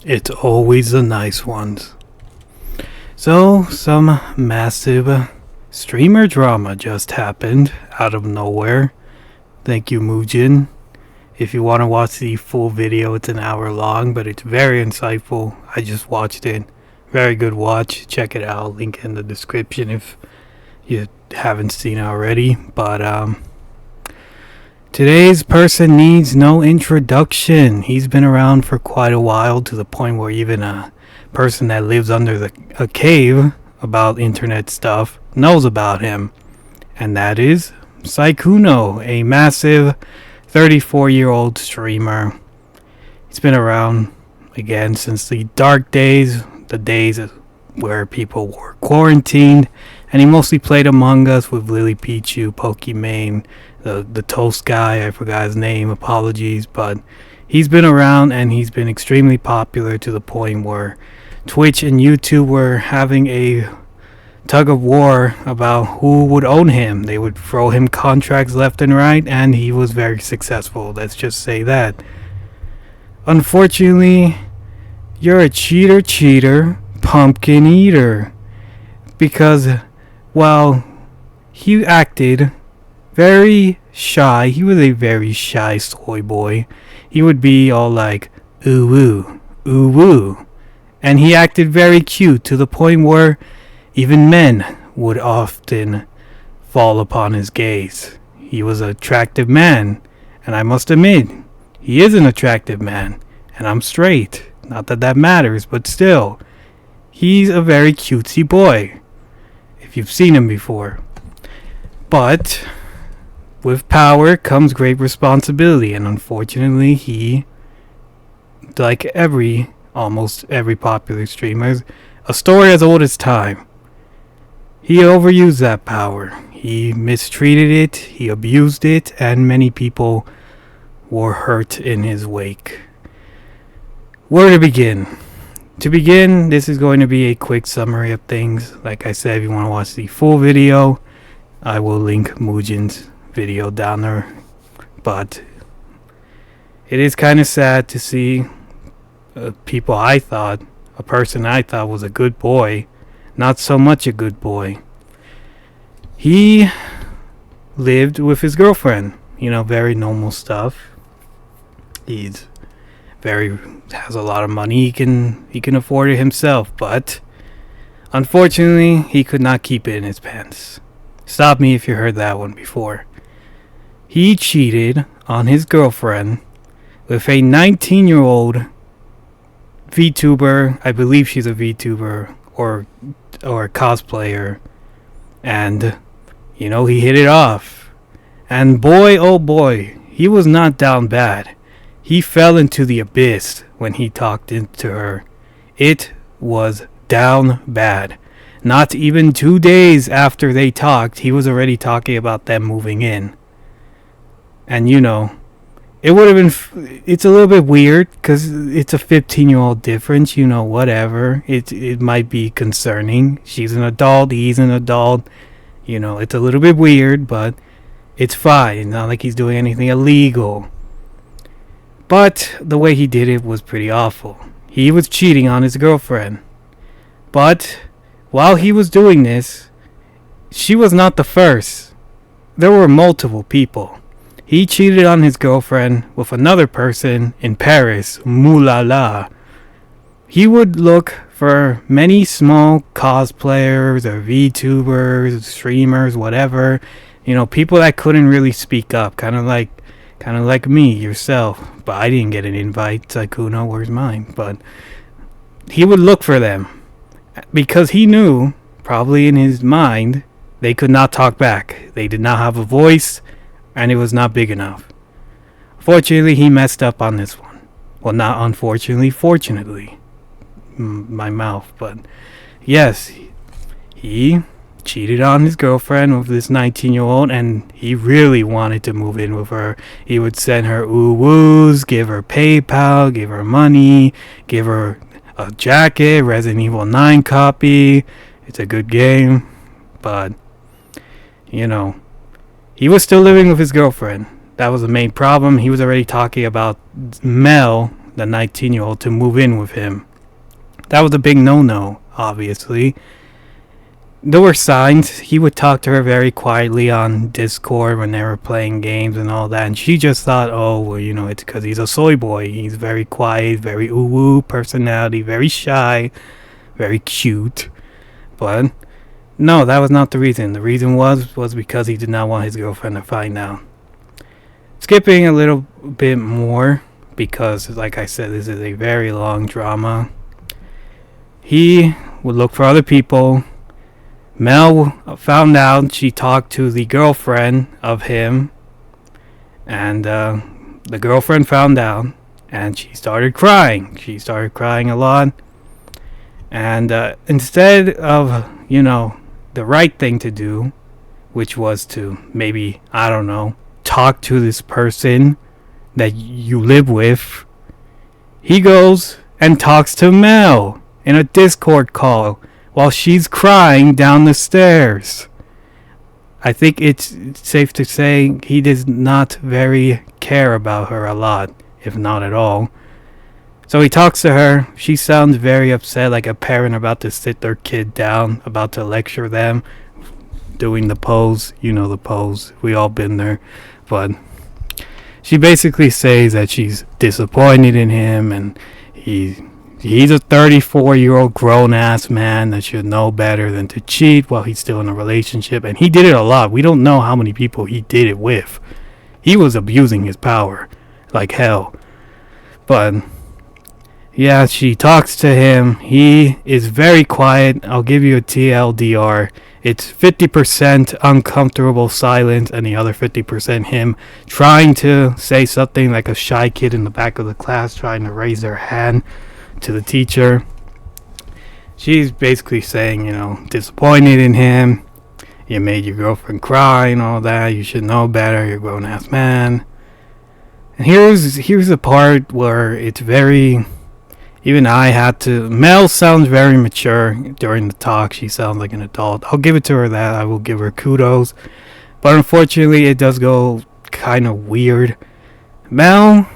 It's always the nice ones. So, some massive streamer drama just happened out of nowhere. Thank you, Mujin. If you want to watch the full video, it's an hour long, but it's very insightful. I just watched it. Very good watch. Check it out. Link in the description if you haven't seen it already. But today's person needs no introduction. He's been around for quite a while, to the point where even a person that lives under a cave about internet stuff knows about him. And that is Sykkuno, a massive 34-year-old streamer. He's been around again since the dark days, the days where people were quarantined, and he mostly played Among Us with Lily Pichu, Pokimane, the toast guy, I forgot his name, apologies, but he's been around and he's been extremely popular, to the point where Twitch and YouTube were having a tug of war about who would own him. They would throw him contracts left and right, and he was very successful. Let's just say that. Unfortunately, you're a cheater, pumpkin eater. Because while he acted very shy, he was a very shy soy boy. He would be all like, ooh woo, ooh woo. And he acted very cute, to the point where even men would often fall upon his gaze. He was an attractive man, and I must admit, he is an attractive man, and I'm straight. Not that that matters, but still, he's a very cutesy boy, if you've seen him before. But with power comes great responsibility, and unfortunately he, like almost every popular streamer, a story as old as time. He overused that power. He mistreated it, he abused it, and many people were hurt in his wake. Where to begin? To begin, this is going to be a quick summary of things. Like I said, if you want to watch the full video, I will link Mujin's video down there. But it is kind of sad to see a person I thought was a good boy, not so much a good boy. He lived with his girlfriend, very normal stuff. Has a lot of money, he can afford it himself, but unfortunately he could not keep it in his pants. Stop me if you heard that one before. He cheated on his girlfriend with a 19-year-old VTuber. I believe she's a VTuber or a cosplayer, and he hit it off. And boy, oh boy, he was not down bad. He fell into the abyss when he talked into her. It was down bad. Not even 2 days after they talked, he was already talking about them moving in. And it would have been, it's a little bit weird because it's a 15-year-old difference, whatever. It might be concerning. She's an adult, he's an adult. It's a little bit weird, but it's fine. It's not like he's doing anything illegal. But the way he did it was pretty awful. He was cheating on his girlfriend. But while he was doing this, she was not the first. There were multiple people. He cheated on his girlfriend with another person in Paris, Moulala. He would look for many small cosplayers or VTubers, streamers, whatever. People that couldn't really speak up, kind of like me, yourself. But I didn't get an invite. Sykkuno, where's mine? But he would look for them because he knew, probably in his mind, they could not talk back. They did not have a voice, and it was not big enough. Fortunately, he messed up on this one. Well, not unfortunately, fortunately. My mouth, but yes, he cheated on his girlfriend with this 19-year-old, and he really wanted to move in with her. He would send her ooh-woos, give her PayPal, give her money, give her a jacket, Resident Evil 9 copy. It's a good game, but he was still living with his girlfriend. That was the main problem. He was already talking about Mel, the 19-year-old to move in with him. That was a big no-no, obviously. There were signs. He would talk to her very quietly on Discord when they were playing games and all that. And she just thought, oh, well, it's because he's a soy boy. He's very quiet, very ooh-woo personality, very shy, very cute. But no, that was not the reason. The reason was because he did not want his girlfriend to find out. Skipping a little bit more, because, like I said, this is a very long drama. He would look for other people. Mel found out she talked to the girlfriend of him, and the girlfriend found out, and she started crying. She started crying a lot, and instead of, the right thing to do, which was to maybe, I don't know, talk to this person that you live with, he goes and talks to Mel in a Discord call while she's crying down the stairs. I think it's safe to say he does not very care about her a lot, if not at all. So he talks to her. She sounds very upset, like a parent about to sit their kid down, about to lecture them, doing the pose. You know the pose. We all been there. But she basically says that she's disappointed in him, and he's a 34-year-old grown-ass man that should know better than to cheat while he's still in a relationship. And he did it a lot. We don't know how many people he did it with. He was abusing his power like hell. But yeah, she talks to him. He is very quiet. I'll give you a TLDR. It's 50% uncomfortable silence and the other 50% him trying to say something, like a shy kid in the back of the class trying to raise their hand to the teacher. She's basically saying, disappointed in him. You made your girlfriend cry and all that. You should know better. You're a grown-ass man. And here's the part where it's very... Even I had to... Mel sounds very mature during the talk. She sounds like an adult. I'll give it to her that. I will give her kudos. But unfortunately, it does go kind of weird. Mel...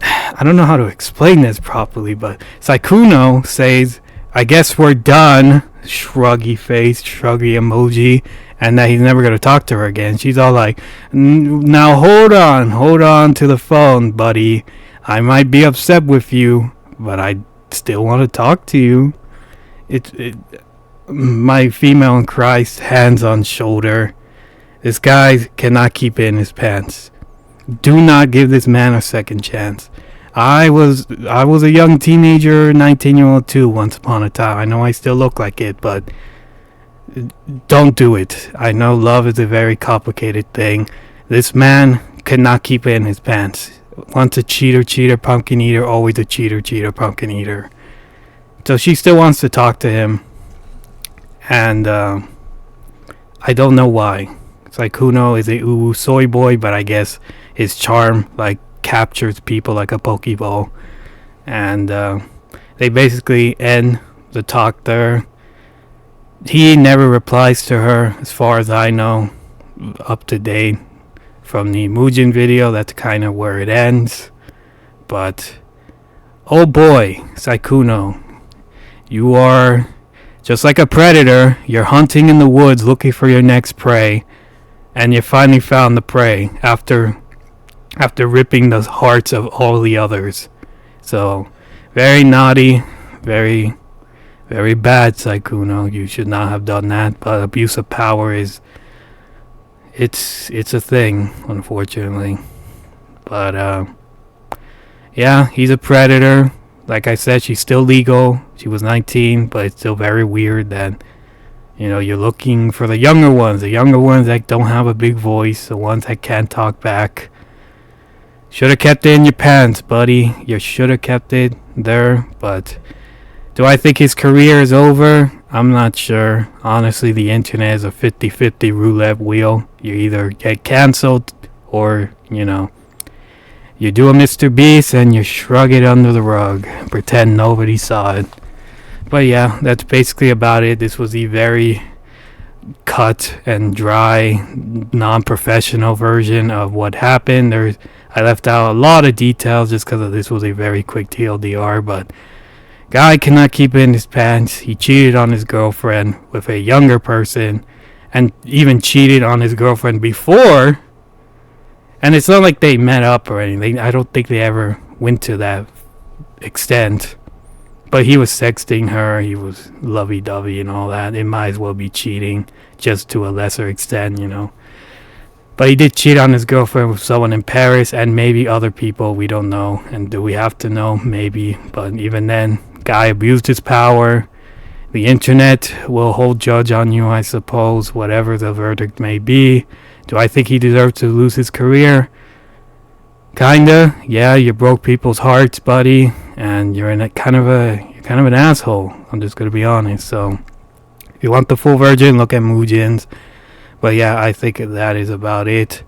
I don't know how to explain this properly, but Sykkuno says, I guess we're done. Shruggy face, shruggy emoji. And that he's never going to talk to her again. She's all like, now hold on to the phone, buddy. I might be upset with you, but I still want to talk to you. My female in Christ, hands on shoulder. This guy cannot keep it in his pants. Do not give this man a second chance. I was a young teenager, 19-year-old too, once upon a time. I know I still look like it, but don't do it. I know love is a very complicated thing. This man cannot keep it in his pants. Once a cheater, pumpkin eater, always a cheater, pumpkin eater. So she still wants to talk to him. And I don't know why. Sykkuno is a ooh soy boy, but I guess his charm captures people like a pokeball. And they basically end the talk there. He never replies to her, as far as I know, up to date. From the Mugen video, that's kind of where it ends. But, oh boy, Sykkuno, you are just like a predator. You're hunting in the woods looking for your next prey. And you finally found the prey after ripping the hearts of all the others. So, very naughty, very, very bad, Sykkuno. You should not have done that. But abuse of power is... It's a thing, unfortunately. But, yeah, he's a predator. Like I said, she's still legal. She was 19, but it's still very weird that, you're looking for the younger ones that don't have a big voice, the ones that can't talk back. Should have kept it in your pants, buddy. You should have kept it there, but do I think his career is over? I'm not sure. Honestly, the internet is a 50-50 roulette wheel. You either get cancelled or, you do a Mr. Beast and you shrug it under the rug. Pretend nobody saw it. But yeah, that's basically about it. This was the very cut and dry, non-professional version of what happened. I left out a lot of details just because this was a very quick TLDR, but guy cannot keep it in his pants. He cheated on his girlfriend with a younger person, and even cheated on his girlfriend before. And it's not like they met up or anything. I don't think they ever went to that extent. But he was sexting her. He was lovey-dovey and all that. It might as well be cheating, just to a lesser extent, you know. But he did cheat on his girlfriend with someone in Paris and maybe other people. We don't know. And do we have to know? Maybe. But even then, guy abused his power. The internet will hold judge on you, I suppose, whatever the verdict may be. Do I think he deserves to lose his career? Kinda. Yeah, you broke people's hearts, buddy, and you're kind of an asshole. I'm just gonna be honest. So, if you want the full version, look at Mujin's. But yeah, I think that is about it.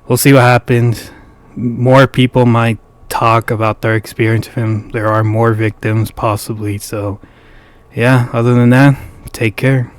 We'll see what happens. More people might talk about their experience with him. There are more victims, possibly. So, yeah, other than that, take care.